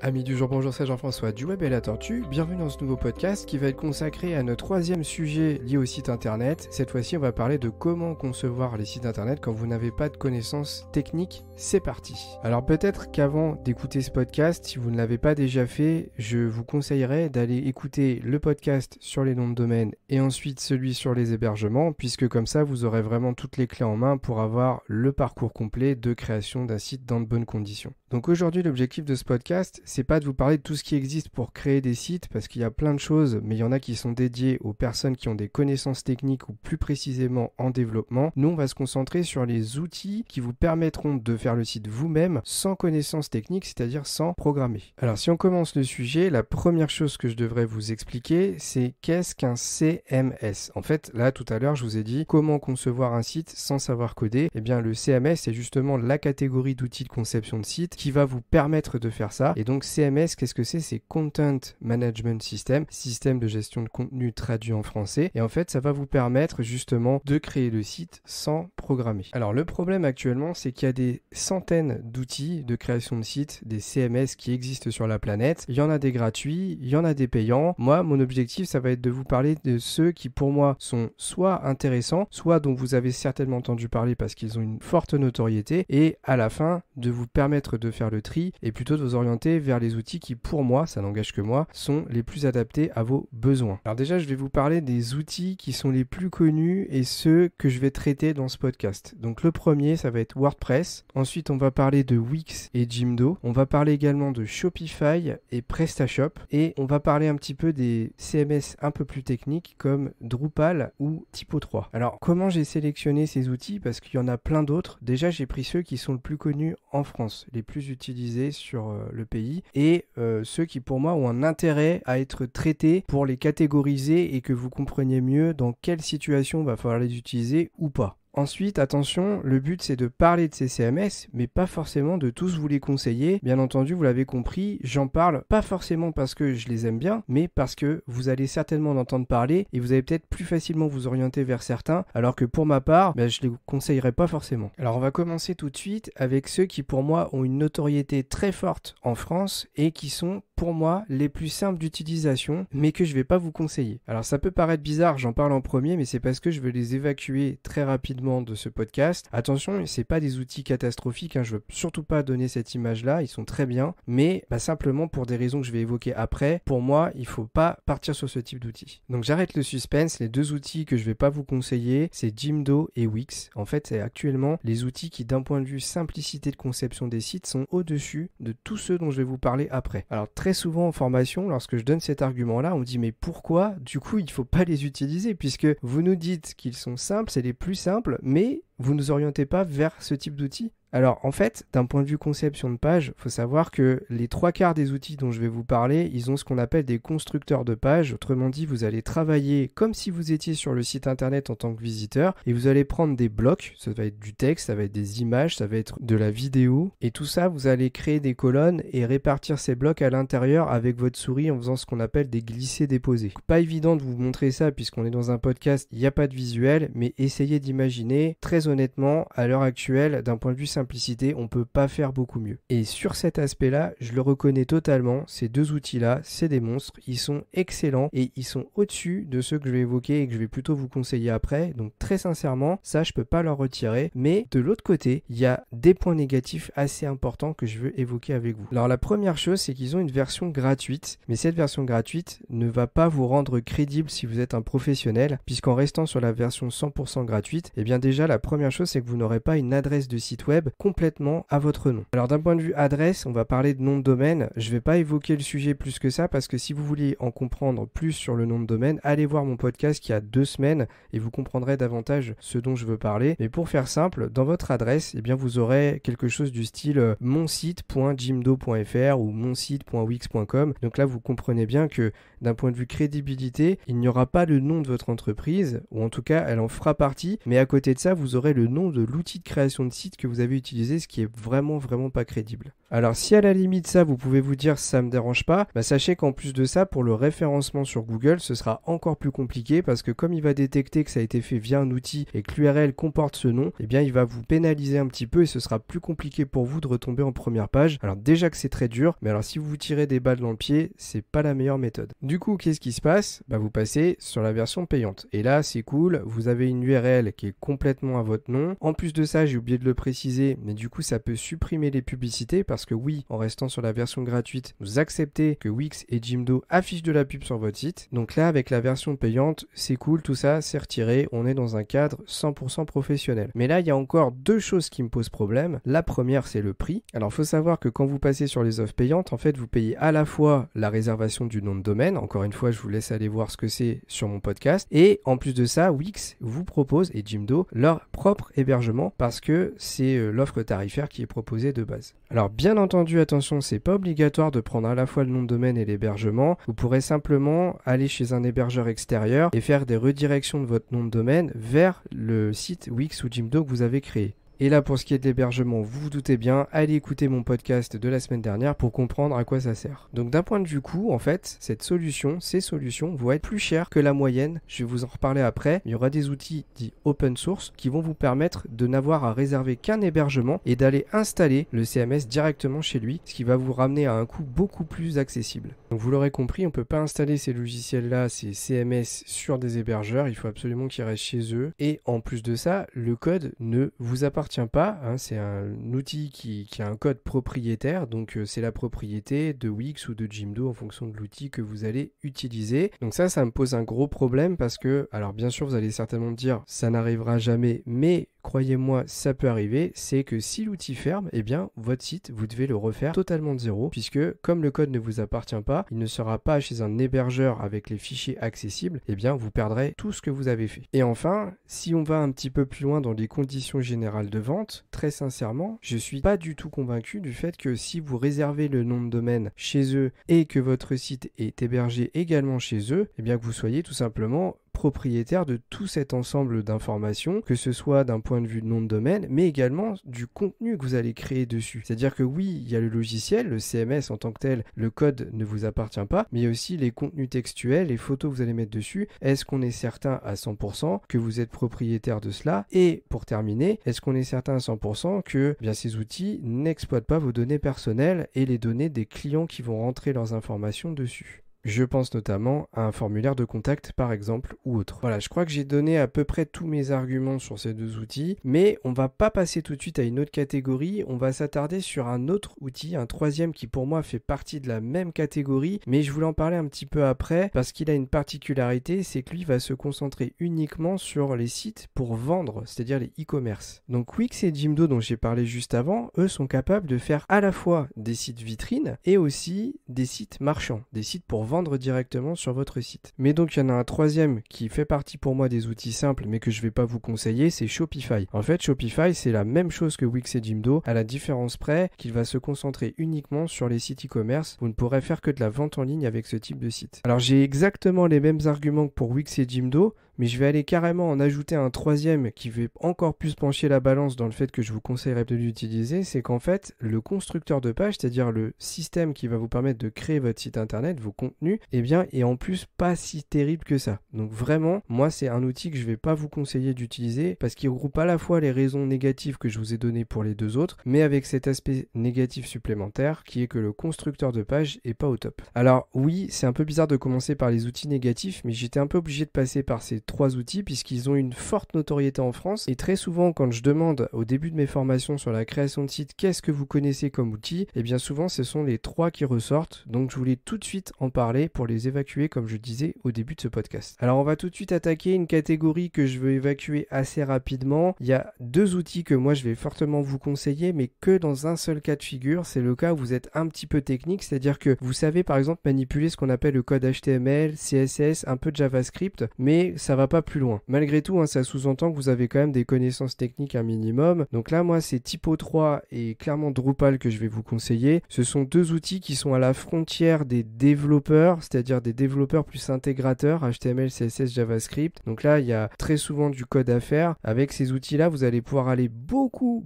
Amis du jour, bonjour, c'est Jean-François du Web et la Tortue. Bienvenue dans ce nouveau podcast qui va être consacré à notre troisième sujet lié au site internet. Cette fois-ci, on va parler de comment concevoir les sites internet quand vous n'avez pas de connaissances techniques. C'est parti. Alors peut-être qu'avant d'écouter ce podcast, si vous ne l'avez pas déjà fait, je vous conseillerais d'aller écouter le podcast sur les noms de domaine et ensuite celui sur les hébergements, puisque comme ça, vous aurez vraiment toutes les clés en main pour avoir le parcours complet de création d'un site dans de bonnes conditions. Donc aujourd'hui, l'objectif de ce podcast, c'est pas de vous parler de tout ce qui existe pour créer des sites, parce qu'il y a plein de choses, mais il y en a qui sont dédiées aux personnes qui ont des connaissances techniques ou plus précisément en développement. Nous, on va se concentrer sur les outils qui vous permettront de faire le site vous-même sans connaissances techniques, c'est-à-dire sans programmer. Alors si on commence le sujet, la première chose que je devrais vous expliquer, c'est qu'est-ce qu'un CMS. En fait, là tout à l'heure, je vous ai dit comment concevoir un site sans savoir coder. Eh bien, le CMS, c'est justement la catégorie d'outils de conception de site qui va vous permettre de faire ça. Et donc CMS, qu'est-ce que c'est? C'est Content Management System, système de gestion de contenu traduit en français. Et en fait, ça va vous permettre justement de créer le site sans programmer. Alors le problème actuellement, c'est qu'il y a des centaines d'outils de création de sites, des CMS qui existent sur la planète. Il y en a des gratuits, il y en a des payants. Moi, mon objectif, ça va être de vous parler de ceux qui pour moi sont soit intéressants, soit dont vous avez certainement entendu parler parce qu'ils ont une forte notoriété, et à la fin, de vous permettre de faire le tri et plutôt de vous orienter vers les outils qui pour moi, ça n'engage que moi, sont les plus adaptés à vos besoins. Alors déjà, je vais vous parler des outils qui sont les plus connus et ceux que je vais traiter dans ce podcast. Donc le premier, ça va être WordPress. Ensuite, on va parler de Wix et Jimdo. On va parler également de Shopify et PrestaShop. Et on va parler un petit peu des CMS un peu plus techniques comme Drupal ou Typo3. Alors comment j'ai sélectionné ces outils? Parce qu'il y en a plein d'autres. Déjà, j'ai pris ceux qui sont le plus connus en France, les plus utilisés sur le pays, et ceux qui pour moi ont un intérêt à être traités pour les catégoriser et que vous compreniez mieux dans quelle situation va falloir les utiliser ou pas. Ensuite, attention, le but c'est de parler de ces CMS, mais pas forcément de tous vous les conseiller. Bien entendu, vous l'avez compris, j'en parle pas forcément parce que je les aime bien, mais parce que vous allez certainement en entendre parler et vous allez peut-être plus facilement vous orienter vers certains, alors que pour ma part, je les conseillerais pas forcément. Alors on va commencer tout de suite avec ceux qui pour moi ont une notoriété très forte en France et qui sont pour moi les plus simples d'utilisation, mais que je vais pas vous conseiller. Alors ça peut paraître bizarre, j'en parle en premier, mais c'est parce que je veux les évacuer très rapidement de ce podcast. Attention, c'est pas des outils catastrophiques, je veux surtout pas donner cette image-là, ils sont très bien, mais simplement pour des raisons que je vais évoquer après, pour moi, il faut pas partir sur ce type d'outils. Donc j'arrête le suspense, les deux outils que je vais pas vous conseiller, c'est Jimdo et Wix. En fait, c'est actuellement les outils qui, d'un point de vue simplicité de conception des sites, sont au-dessus de tous ceux dont je vais vous parler après. Alors très souvent en formation, lorsque je donne cet argument-là, on me dit mais pourquoi du coup il faut pas les utiliser, puisque vous nous dites qu'ils sont simples, c'est les plus simples, mais vous ne nous orientez pas vers ce type d'outils? Alors en fait, d'un point de vue conception de page, il faut savoir que les trois quarts des outils dont je vais vous parler, ils ont ce qu'on appelle des constructeurs de pages. Autrement dit, vous allez travailler comme si vous étiez sur le site internet en tant que visiteur et vous allez prendre des blocs, ça va être du texte, ça va être des images, ça va être de la vidéo, et tout ça, vous allez créer des colonnes et répartir ces blocs à l'intérieur avec votre souris en faisant ce qu'on appelle des glissés-déposés. Pas évident de vous montrer ça puisqu'on est dans un podcast, il n'y a pas de visuel, mais essayez d'imaginer. Très honnêtement, à l'heure actuelle, d'un point de vue simplicité, on peut pas faire beaucoup mieux. Et sur cet aspect-là, je le reconnais totalement, ces deux outils-là, c'est des monstres, ils sont excellents et ils sont au-dessus de ceux que je vais évoquer et que je vais plutôt vous conseiller après. Donc très sincèrement, ça je peux pas leur retirer, mais de l'autre côté, il y a des points négatifs assez importants que je veux évoquer avec vous. Alors la première chose, c'est qu'ils ont une version gratuite, mais cette version gratuite ne va pas vous rendre crédible si vous êtes un professionnel, puisqu'en restant sur la version 100% gratuite, eh bien déjà la première chose, c'est que vous n'aurez pas une adresse de site web complètement à votre nom. Alors d'un point de vue adresse, on va parler de nom de domaine. Je ne vais pas évoquer le sujet plus que ça parce que si vous voulez en comprendre plus sur le nom de domaine, allez voir mon podcast qui a 2 semaines et vous comprendrez davantage ce dont je veux parler. Mais pour faire simple, dans votre adresse, eh bien vous aurez quelque chose du style monsite.jimdo.fr ou monsite.wix.com. Donc là, vous comprenez bien que d'un point de vue crédibilité, il n'y aura pas le nom de votre entreprise, ou en tout cas, elle en fera partie, mais à côté de ça, vous aurez le nom de l'outil de création de site que vous avez utilisé, ce qui est vraiment pas crédible. Alors si à la limite ça, vous pouvez vous dire ça me dérange pas, sachez qu'en plus de ça, pour le référencement sur Google, ce sera encore plus compliqué parce que comme il va détecter que ça a été fait via un outil et que l'URL comporte ce nom, eh bien il va vous pénaliser un petit peu et ce sera plus compliqué pour vous de retomber en première page. Alors déjà que c'est très dur, mais alors si vous vous tirez des balles dans le pied, c'est pas la meilleure méthode. Du coup, qu'est-ce qui se passe? Vous passez sur la version payante. Et là, c'est cool, vous avez une URL qui est complètement à votre nom. En plus de ça, j'ai oublié de le préciser, mais du coup, ça peut supprimer les publicités parce que oui, en restant sur la version gratuite, vous acceptez que Wix et Jimdo affichent de la pub sur votre site. Donc là, avec la version payante, c'est cool, tout ça, c'est retiré, on est dans un cadre 100% professionnel. Mais là, il y a encore deux choses qui me posent problème. La première, c'est le prix. Alors, il faut savoir que quand vous passez sur les offres payantes, en fait, vous payez à la fois la réservation du nom de domaine. Encore une fois, je vous laisse aller voir ce que c'est sur mon podcast. Et en plus de ça, Wix vous propose, et Jimdo, leur propre hébergement parce que c'est l'offre tarifaire qui est proposée de base. Alors, bien entendu, attention, c'est pas obligatoire de prendre à la fois le nom de domaine et l'hébergement. Vous pourrez simplement aller chez un hébergeur extérieur et faire des redirections de votre nom de domaine vers le site Wix ou Jimdo que vous avez créé. Et là, pour ce qui est de l'hébergement, vous vous doutez bien, allez écouter mon podcast de la semaine dernière pour comprendre à quoi ça sert. Donc d'un point de vue coût, en fait, ces solutions vont être plus chères que la moyenne. Je vais vous en reparler après. Il y aura des outils dits open source qui vont vous permettre de n'avoir à réserver qu'un hébergement et d'aller installer le CMS directement chez lui, ce qui va vous ramener à un coût beaucoup plus accessible. Donc vous l'aurez compris, on ne peut pas installer ces logiciels-là, ces CMS sur des hébergeurs. Il faut absolument qu'ils restent chez eux. Et en plus de ça, le code ne vous appartient pas, c'est un outil qui a un code propriétaire, donc c'est la propriété de Wix ou de Jimdo en fonction de l'outil que vous allez utiliser. Donc ça me pose un gros problème parce que, alors bien sûr vous allez certainement me dire ça n'arrivera jamais, mais croyez-moi, ça peut arriver, c'est que si l'outil ferme, eh bien votre site, vous devez le refaire totalement de zéro, puisque comme le code ne vous appartient pas, il ne sera pas chez un hébergeur avec les fichiers accessibles, eh bien vous perdrez tout ce que vous avez fait. Et enfin, si on va un petit peu plus loin dans les conditions générales de vente, très sincèrement, je suis pas du tout convaincu du fait que si vous réservez le nom de domaine chez eux et que votre site est hébergé également chez eux, eh bien que vous soyez tout simplement propriétaire de tout cet ensemble d'informations, que ce soit d'un point de vue de nom de domaine, mais également du contenu que vous allez créer dessus. C'est-à-dire que oui, il y a le logiciel, le CMS en tant que tel, le code ne vous appartient pas, mais il y a aussi les contenus textuels, les photos que vous allez mettre dessus. Est-ce qu'on est certain à 100% que vous êtes propriétaire de cela? Et pour terminer, est-ce qu'on est certain à 100% que ces outils n'exploitent pas vos données personnelles et les données des clients qui vont rentrer leurs informations dessus? Je pense notamment à un formulaire de contact par exemple ou autre. Voilà, je crois que j'ai donné à peu près tous mes arguments sur ces deux outils, mais on va pas passer tout de suite à une autre catégorie, on va s'attarder sur un autre outil, un troisième qui pour moi fait partie de la même catégorie, mais je voulais en parler un petit peu après parce qu'il a une particularité, c'est que lui va se concentrer uniquement sur les sites pour vendre, c'est-à-dire les e-commerce. Donc Wix et Jimdo dont j'ai parlé juste avant, eux sont capables de faire à la fois des sites vitrines et aussi des sites marchands, des sites pour vendre directement sur votre site. Mais donc il y en a un troisième qui fait partie pour moi des outils simples mais que je vais pas vous conseiller, c'est Shopify. En fait Shopify c'est la même chose que Wix et Jimdo, à la différence près qu'il va se concentrer uniquement sur les sites e-commerce. Vous ne pourrez faire que de la vente en ligne avec ce type de site. Alors j'ai exactement les mêmes arguments que pour Wix et Jimdo, mais je vais aller carrément en ajouter un troisième qui va encore plus pencher la balance dans le fait que je vous conseillerais de l'utiliser, c'est qu'en fait, le constructeur de page, c'est-à-dire le système qui va vous permettre de créer votre site internet, vos contenus, est en plus pas si terrible que ça. Donc vraiment, moi c'est un outil que je vais pas vous conseiller d'utiliser parce qu'il regroupe à la fois les raisons négatives que je vous ai données pour les deux autres, mais avec cet aspect négatif supplémentaire qui est que le constructeur de page est pas au top. Alors oui, c'est un peu bizarre de commencer par les outils négatifs, mais j'étais un peu obligé de passer par ces trois outils puisqu'ils ont une forte notoriété en France et très souvent quand je demande au début de mes formations sur la création de sites qu'est-ce que vous connaissez comme outil, et bien souvent ce sont les trois qui ressortent, donc je voulais tout de suite en parler pour les évacuer comme je disais au début de ce podcast. Alors on va tout de suite attaquer une catégorie que je veux évacuer assez rapidement. Il y a deux outils que moi je vais fortement vous conseiller mais que dans un seul cas de figure, c'est le cas où vous êtes un petit peu technique, c'est-à-dire que vous savez par exemple manipuler ce qu'on appelle le code HTML, CSS, un peu de JavaScript, mais ça va pas plus loin. Malgré tout, ça sous-entend que vous avez quand même des connaissances techniques un minimum. Donc là, moi, c'est Typo 3 et clairement Drupal que je vais vous conseiller. Ce sont deux outils qui sont à la frontière des développeurs, c'est-à-dire des développeurs plus intégrateurs, HTML, CSS, JavaScript. Donc là, il y a très souvent du code à faire. Avec ces outils-là, vous allez pouvoir aller beaucoup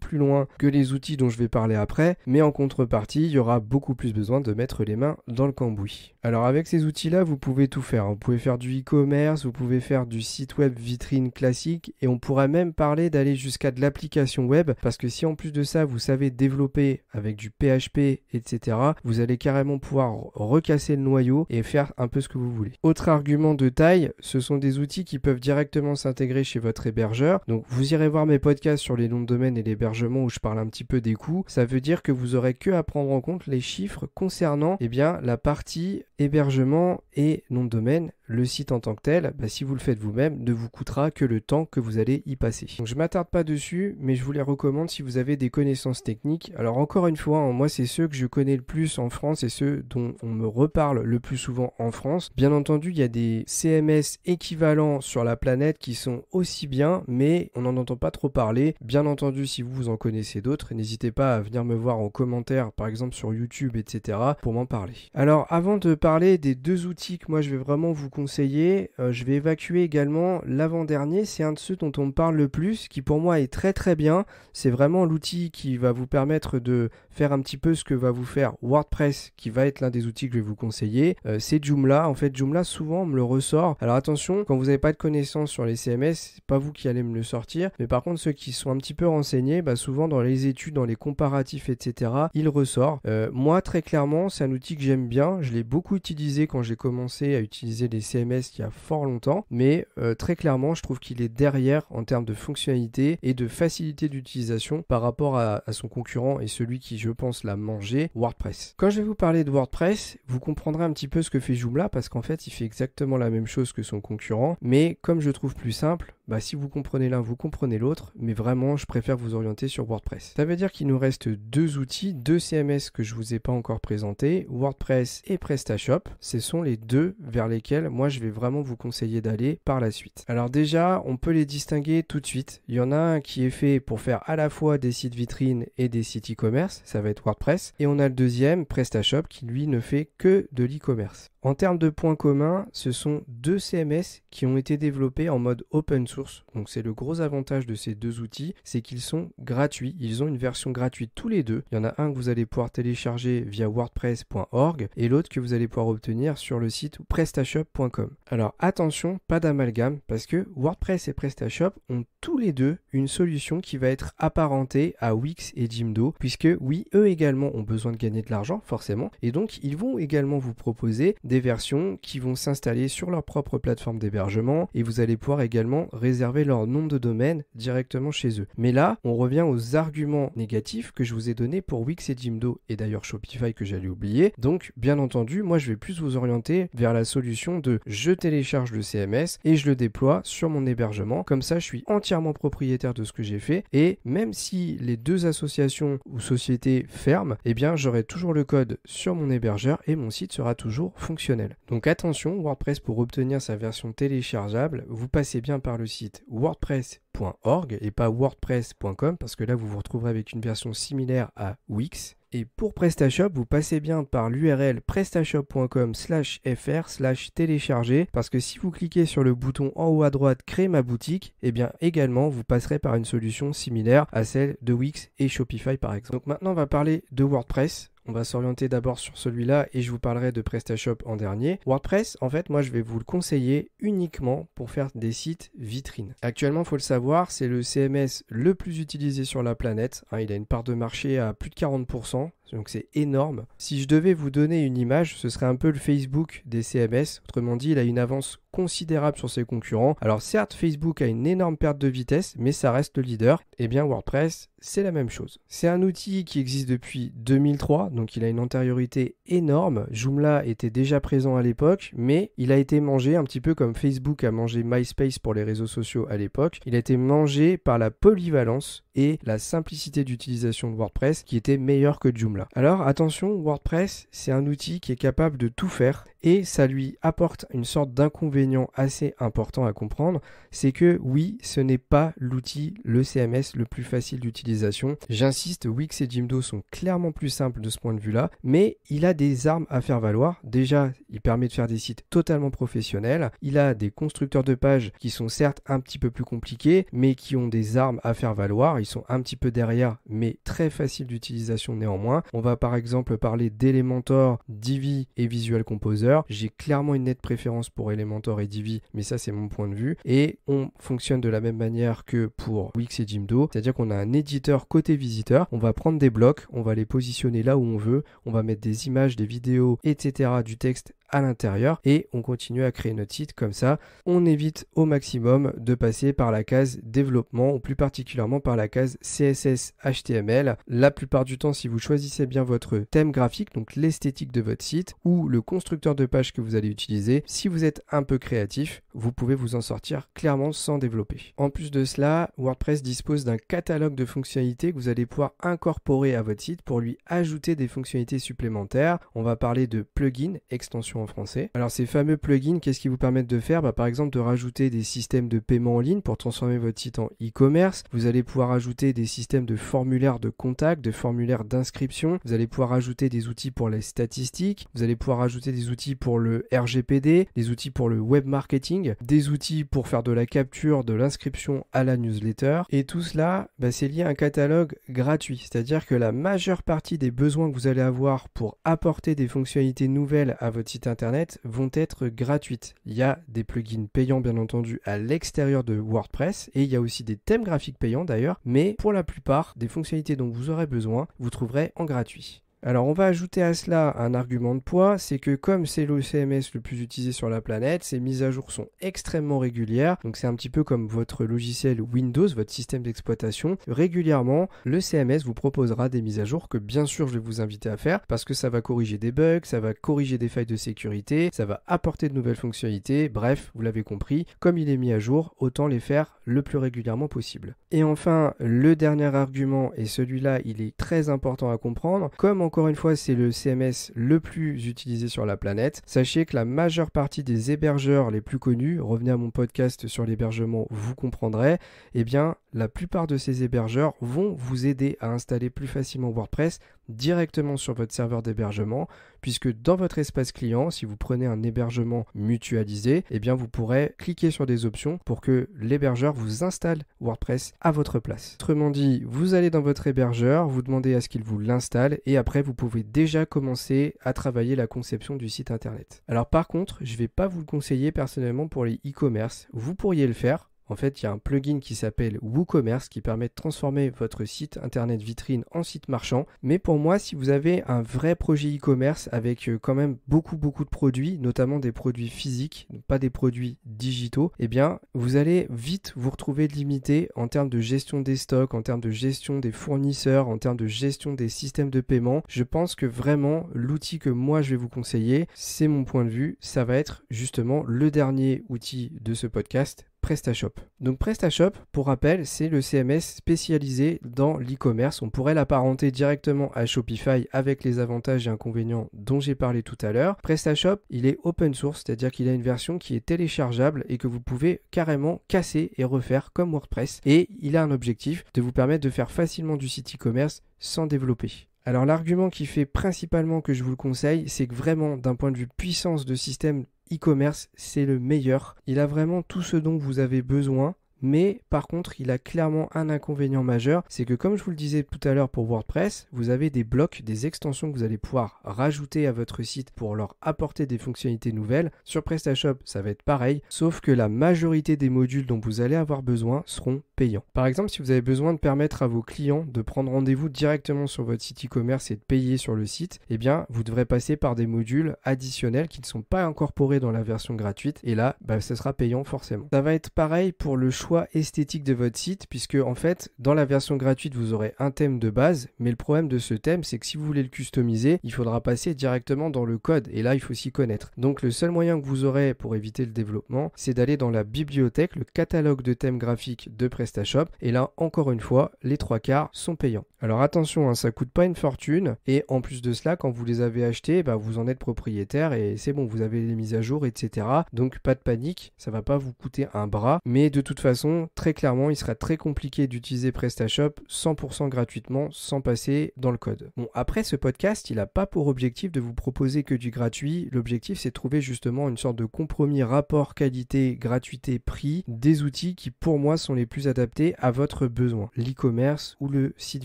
plus loin que les outils dont je vais parler après. Mais en contrepartie, il y aura beaucoup plus besoin de mettre les mains dans le cambouis. Alors avec ces outils-là, vous pouvez tout faire. Vous pouvez faire du e-commerce, vous pouvez faire du site web vitrine classique et on pourrait même parler d'aller jusqu'à de l'application web parce que si en plus de ça, vous savez développer avec du PHP, etc., vous allez carrément pouvoir recasser le noyau et faire un peu ce que vous voulez. Autre argument de taille, ce sont des outils qui peuvent directement s'intégrer chez votre hébergeur. Donc vous irez voir mes podcasts sur les noms de domaine et l'hébergement où je parle un petit peu des coûts. Ça veut dire que vous aurez que à prendre en compte les chiffres concernant la partie hébergement et nom de domaine. Le site en tant que tel, si vous le faites vous-même, ne vous coûtera que le temps que vous allez y passer. Donc je ne m'attarde pas dessus, mais je vous les recommande si vous avez des connaissances techniques. Alors encore une fois, moi c'est ceux que je connais le plus en France et ceux dont on me reparle le plus souvent en France. Bien entendu, il y a des CMS équivalents sur la planète qui sont aussi bien, mais on n'en entend pas trop parler. Bien entendu, si vous en connaissez d'autres, n'hésitez pas à venir me voir en commentaire, par exemple sur YouTube, etc., pour m'en parler. Alors avant de parler des deux outils que moi je vais vraiment vous conseiller, je vais évacuer également l'avant-dernier, c'est un de ceux dont on me parle le plus, qui pour moi est très bien. C'est vraiment l'outil qui va vous permettre de faire un petit peu ce que va vous faire WordPress, qui va être l'un des outils que je vais vous conseiller. C'est Joomla. En fait, Joomla, souvent, on me le ressort. Alors attention, quand vous n'avez pas de connaissances sur les CMS, c'est pas vous qui allez me le sortir. Mais par contre, ceux qui sont un petit peu renseignés, souvent dans les études, dans les comparatifs, etc., il ressort. Moi, très clairement, c'est un outil que j'aime bien. Je l'ai beaucoup utilisé quand j'ai commencé à utiliser les CMS il y a fort longtemps. Mais très clairement, je trouve qu'il est derrière en termes de fonctionnalité et de facilité d'utilisation par rapport à son concurrent et celui qui, je pense, l'a mangé, WordPress. Quand je vais vous parler de WordPress, vous comprendrez un petit peu ce que fait Joomla parce qu'en fait, il fait exactement la même chose que son concurrent. Mais comme je trouve plus simple, si vous comprenez l'un, vous comprenez l'autre. Mais vraiment, je préfère vous orienter sur WordPress. Ça veut dire qu'il nous reste deux outils, deux CMS que je vous ai pas encore présentés, WordPress et PrestaShop. Ce sont les deux vers lesquels moi je vais vraiment vous conseiller d'aller par la suite. Alors déjà, on peut les distinguer tout de suite. Il y en a un qui est fait pour faire à la fois des sites vitrines et des sites e-commerce, ça va être WordPress. Et on a le deuxième, PrestaShop, qui lui ne fait que de l'e-commerce. En termes de points communs, ce sont deux CMS qui ont été développés en mode open source. Donc c'est le gros avantage de ces deux outils, c'est qu'ils sont gratuits. Ils ont une version gratuite tous les deux. Il y en a un que vous allez pouvoir télécharger via wordpress.org et l'autre que vous allez pouvoir obtenir sur le site prestashop.com. Alors attention, pas d'amalgame parce que WordPress et PrestaShop ont tous les deux une solution qui va être apparentée à Wix et Jimdo puisque oui, eux également ont besoin de gagner de l'argent forcément et donc ils vont également vous proposer des versions qui vont s'installer sur leur propre plateforme d'hébergement et vous allez pouvoir également réserver leur nom de domaine directement chez eux. Mais là, on revient aux arguments négatifs que je vous ai donnés pour Wix et Jimdo et d'ailleurs Shopify que j'allais oublier. Donc, bien entendu, moi je vais plus vous orienter vers la solution de je télécharge le CMS et je le déploie sur mon hébergement. Comme ça, je suis entièrement propriétaire de ce que j'ai fait et même si les deux associations ou sociétés ferment, j'aurai toujours le code sur mon hébergeur et mon site sera toujours fonctionnel. Donc attention, WordPress pour obtenir sa version téléchargeable, vous passez bien par le site wordpress.org et pas wordpress.com parce que là vous vous retrouverez avec une version similaire à Wix. Et pour PrestaShop, vous passez bien par l'URL prestashop.com/fr/télécharger parce que si vous cliquez sur le bouton en haut à droite créer ma boutique, également vous passerez par une solution similaire à celle de Wix et Shopify par exemple. Donc maintenant on va parler de WordPress. On va s'orienter d'abord sur celui-là et je vous parlerai de PrestaShop en dernier. WordPress, en fait, moi je vais vous le conseiller uniquement pour faire des sites vitrines. Actuellement, il faut le savoir, c'est le CMS le plus utilisé sur la planète. Il a une part de marché à plus de 40%. Donc c'est énorme. Si je devais vous donner une image, ce serait un peu le Facebook des CMS. Autrement dit, il a une avance considérable sur ses concurrents. Alors certes, Facebook a une énorme perte de vitesse, mais ça reste le leader. WordPress, c'est la même chose. C'est un outil qui existe depuis 2003, donc il a une antériorité énorme. Joomla était déjà présent à l'époque, mais il a été mangé un petit peu comme Facebook a mangé MySpace pour les réseaux sociaux à l'époque. Il a été mangé par la polyvalence et la simplicité d'utilisation de WordPress qui était meilleure que Joomla. Alors attention, WordPress, c'est un outil qui est capable de tout faire et ça lui apporte une sorte d'inconvénient assez important à comprendre, c'est que oui, ce n'est pas l'outil, le CMS le plus facile d'utilisation. J'insiste, Wix et Jimdo sont clairement plus simples de ce point de vue-là, mais il a des armes à faire valoir. Déjà, il permet de faire des sites totalement professionnels. Il a des constructeurs de pages qui sont certes un petit peu plus compliqués, mais qui ont des armes à faire valoir. Ils sont un petit peu derrière, mais très faciles d'utilisation néanmoins. On va par exemple parler d'Elementor, Divi et Visual Composer. J'ai clairement une nette préférence pour Elementor et Divi, mais ça c'est mon point de vue. Et on fonctionne de la même manière que pour Wix et Jimdo, c'est-à-dire qu'on a un éditeur côté visiteur. On va prendre des blocs, on va les positionner là où on veut, on va mettre des images, des vidéos, etc., du texte à l'intérieur et on continue à créer notre site comme ça. On évite au maximum de passer par la case développement ou plus particulièrement par la case CSS HTML. La plupart du temps, si vous choisissez bien votre thème graphique, donc l'esthétique de votre site ou le constructeur de page que vous allez utiliser, si vous êtes un peu créatif, vous pouvez vous en sortir clairement sans développer. En plus de cela, WordPress dispose d'un catalogue de fonctionnalités que vous allez pouvoir incorporer à votre site pour lui ajouter des fonctionnalités supplémentaires. On va parler de plugins, extensions en français. Alors ces fameux plugins, qu'est-ce qu'ils vous permettent de faire? Par exemple de rajouter des systèmes de paiement en ligne pour transformer votre site en e-commerce. Vous allez pouvoir ajouter des systèmes de formulaires de contact, de formulaires d'inscription. Vous allez pouvoir ajouter des outils pour les statistiques. Vous allez pouvoir ajouter des outils pour le RGPD, des outils pour le web marketing, des outils pour faire de la capture de l'inscription à la newsletter. Et tout cela, c'est lié à un catalogue gratuit. C'est-à-dire que la majeure partie des besoins que vous allez avoir pour apporter des fonctionnalités nouvelles à votre site internet vont être gratuites. Il y a des plugins payants bien entendu à l'extérieur de WordPress et il y a aussi des thèmes graphiques payants d'ailleurs, mais pour la plupart des fonctionnalités dont vous aurez besoin, vous trouverez en gratuit. Alors on va ajouter à cela un argument de poids, c'est que comme c'est le CMS le plus utilisé sur la planète, ces mises à jour sont extrêmement régulières, donc c'est un petit peu comme votre logiciel Windows, votre système d'exploitation. Régulièrement, le CMS vous proposera des mises à jour que bien sûr je vais vous inviter à faire parce que ça va corriger des bugs, ça va corriger des failles de sécurité, ça va apporter de nouvelles fonctionnalités, bref, vous l'avez compris, comme il est mis à jour, autant les faire le plus régulièrement possible. Et enfin, le dernier argument, et celui-là il est très important à comprendre, comme encore une fois, c'est le CMS le plus utilisé sur la planète. Sachez que la majeure partie des hébergeurs les plus connus, revenez à mon podcast sur l'hébergement, vous comprendrez, eh bien, la plupart de ces hébergeurs vont vous aider à installer plus facilement WordPress directement sur votre serveur d'hébergement, puisque dans votre espace client, si vous prenez un hébergement mutualisé, eh bien, vous pourrez cliquer sur des options pour que l'hébergeur vous installe WordPress à votre place. Autrement dit, vous allez dans votre hébergeur, vous demandez à ce qu'il vous l'installe et après, vous pouvez déjà commencer à travailler la conception du site internet. Alors par contre, je ne vais pas vous le conseiller personnellement pour les e-commerce. Vous pourriez le faire. En fait, il y a un plugin qui s'appelle WooCommerce qui permet de transformer votre site internet vitrine en site marchand. Mais pour moi, si vous avez un vrai projet e-commerce avec quand même beaucoup de produits, notamment des produits physiques, pas des produits digitaux, eh bien, vous allez vite vous retrouver limité en termes de gestion des stocks, en termes de gestion des fournisseurs, en termes de gestion des systèmes de paiement. Je pense que vraiment, l'outil que moi je vais vous conseiller, c'est mon point de vue, ça va être justement le dernier outil de ce podcast, PrestaShop. Donc PrestaShop, pour rappel, c'est le CMS spécialisé dans l'e-commerce. On pourrait l'apparenter directement à Shopify avec les avantages et inconvénients dont j'ai parlé tout à l'heure. PrestaShop, il est open source, c'est-à-dire qu'il a une version qui est téléchargeable et que vous pouvez carrément casser et refaire comme WordPress. Et il a un objectif de vous permettre de faire facilement du site e-commerce sans développer. Alors l'argument qui fait principalement que je vous le conseille, c'est que vraiment d'un point de vue puissance de système e-commerce, c'est le meilleur. Il a vraiment tout ce dont vous avez besoin. Mais par contre, il a clairement un inconvénient majeur, c'est que comme je vous le disais tout à l'heure pour WordPress, vous avez des blocs, des extensions que vous allez pouvoir rajouter à votre site pour leur apporter des fonctionnalités nouvelles. Sur PrestaShop, ça va être pareil, sauf que la majorité des modules dont vous allez avoir besoin seront payants. Par exemple, si vous avez besoin de permettre à vos clients de prendre rendez-vous directement sur votre site e-commerce et de payer sur le site, eh bien, vous devrez passer par des modules additionnels qui ne sont pas incorporés dans la version gratuite et là, ce sera payant forcément. Ça va être pareil pour le choix choix esthétique de votre site, puisque en fait, dans la version gratuite, vous aurez un thème de base, mais le problème de ce thème, c'est que si vous voulez le customiser, il faudra passer directement dans le code, et là, il faut s'y connaître. Donc, le seul moyen que vous aurez pour éviter le développement, c'est d'aller dans la bibliothèque, le catalogue de thèmes graphiques de PrestaShop, et là, encore une fois, les 3/4 sont payants. Alors attention, ça coûte pas une fortune, et en plus de cela, quand vous les avez achetés, vous en êtes propriétaire, et c'est bon, vous avez les mises à jour, etc. Donc, pas de panique, ça va pas vous coûter un bras, mais de toute façon, très clairement, il sera très compliqué d'utiliser PrestaShop 100% gratuitement sans passer dans le code. Bon, après, ce podcast, il n'a pas pour objectif de vous proposer que du gratuit. L'objectif, c'est de trouver justement une sorte de compromis rapport qualité, gratuité, prix, des outils qui, pour moi, sont les plus adaptés à votre besoin, l'e-commerce ou le site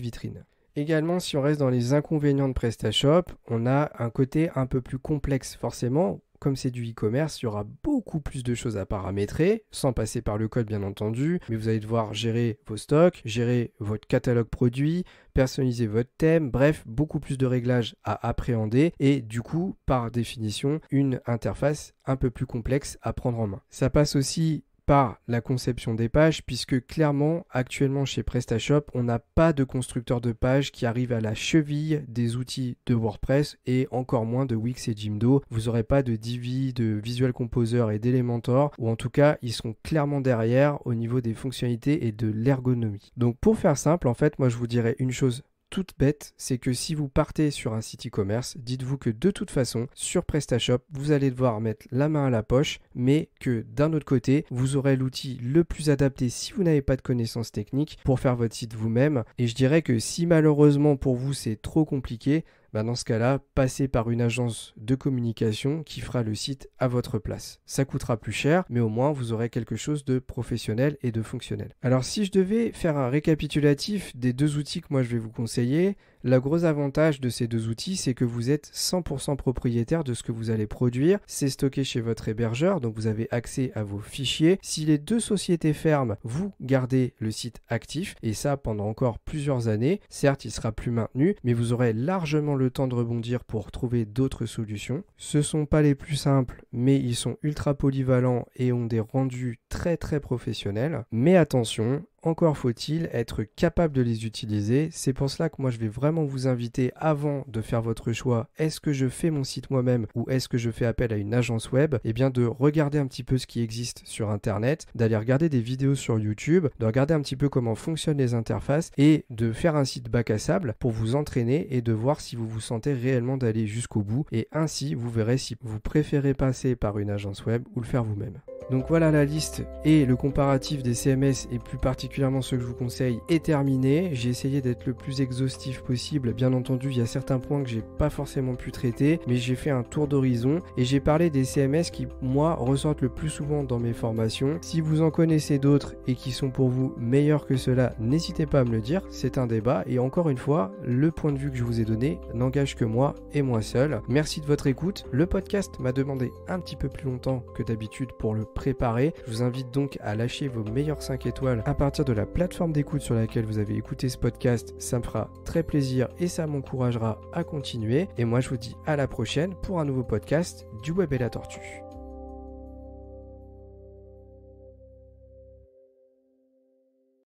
vitrine. Également, si on reste dans les inconvénients de PrestaShop, on a un côté un peu plus complexe forcément. Comme c'est du e-commerce, il y aura beaucoup plus de choses à paramétrer, sans passer par le code bien entendu, mais vous allez devoir gérer vos stocks, gérer votre catalogue produit, personnaliser votre thème, bref, beaucoup plus de réglages à appréhender et du coup, par définition, une interface un peu plus complexe à prendre en main. Ça passe aussi par la conception des pages, puisque clairement, actuellement chez PrestaShop, on n'a pas de constructeur de pages qui arrive à la cheville des outils de WordPress et encore moins de Wix et Jimdo. Vous n'aurez pas de Divi, de Visual Composer et d'Elementor, ou en tout cas, ils seront clairement derrière au niveau des fonctionnalités et de l'ergonomie. Donc pour faire simple, en fait, moi je vous dirais une chose toute bête, c'est que si vous partez sur un site e-commerce, dites-vous que de toute façon, sur PrestaShop, vous allez devoir mettre la main à la poche, mais que d'un autre côté, vous aurez l'outil le plus adapté si vous n'avez pas de connaissances techniques pour faire votre site vous-même. Et je dirais que si malheureusement pour vous c'est trop compliqué, dans ce cas-là, passez par une agence de communication qui fera le site à votre place. Ça coûtera plus cher, mais au moins vous aurez quelque chose de professionnel et de fonctionnel. Alors si je devais faire un récapitulatif des deux outils que moi je vais vous conseiller, le gros avantage de ces deux outils, c'est que vous êtes 100% propriétaire de ce que vous allez produire. C'est stocké chez votre hébergeur, donc vous avez accès à vos fichiers. Si les deux sociétés ferment, vous gardez le site actif, et ça pendant encore plusieurs années. Certes, il sera plus maintenu, mais vous aurez largement le temps de rebondir pour trouver d'autres solutions. Ce ne sont pas les plus simples, mais ils sont ultra polyvalents et ont des rendus très très professionnels. Mais attention, encore faut-il être capable de les utiliser. C'est pour cela que moi je vais vraiment vous inviter avant de faire votre choix, est-ce que je fais mon site moi-même ou est-ce que je fais appel à une agence web, et bien de regarder un petit peu ce qui existe sur internet, d'aller regarder des vidéos sur YouTube, de regarder un petit peu comment fonctionnent les interfaces et de faire un site bac à sable pour vous entraîner et de voir si vous vous sentez réellement d'aller jusqu'au bout, et ainsi vous verrez si vous préférez passer par une agence web ou le faire vous-même. Donc voilà, la liste et le comparatif des CMS et plus particulièrement ceux que je vous conseille est terminé. J'ai essayé d'être le plus exhaustif possible. Bien entendu, il y a certains points que j'ai pas forcément pu traiter, mais j'ai fait un tour d'horizon et j'ai parlé des CMS qui, moi, ressortent le plus souvent dans mes formations. Si vous en connaissez d'autres et qui sont pour vous meilleurs que ceux-là, n'hésitez pas à me le dire. C'est un débat et encore une fois, le point de vue que je vous ai donné n'engage que moi et moi seul. Merci de votre écoute. Le podcast m'a demandé un petit peu plus longtemps que d'habitude pour le préparé. Je vous invite donc à lâcher vos meilleures 5 étoiles à partir de la plateforme d'écoute sur laquelle vous avez écouté ce podcast. Ça me fera très plaisir et ça m'encouragera à continuer. Et moi, je vous dis à la prochaine pour un nouveau podcast du Web et la Tortue.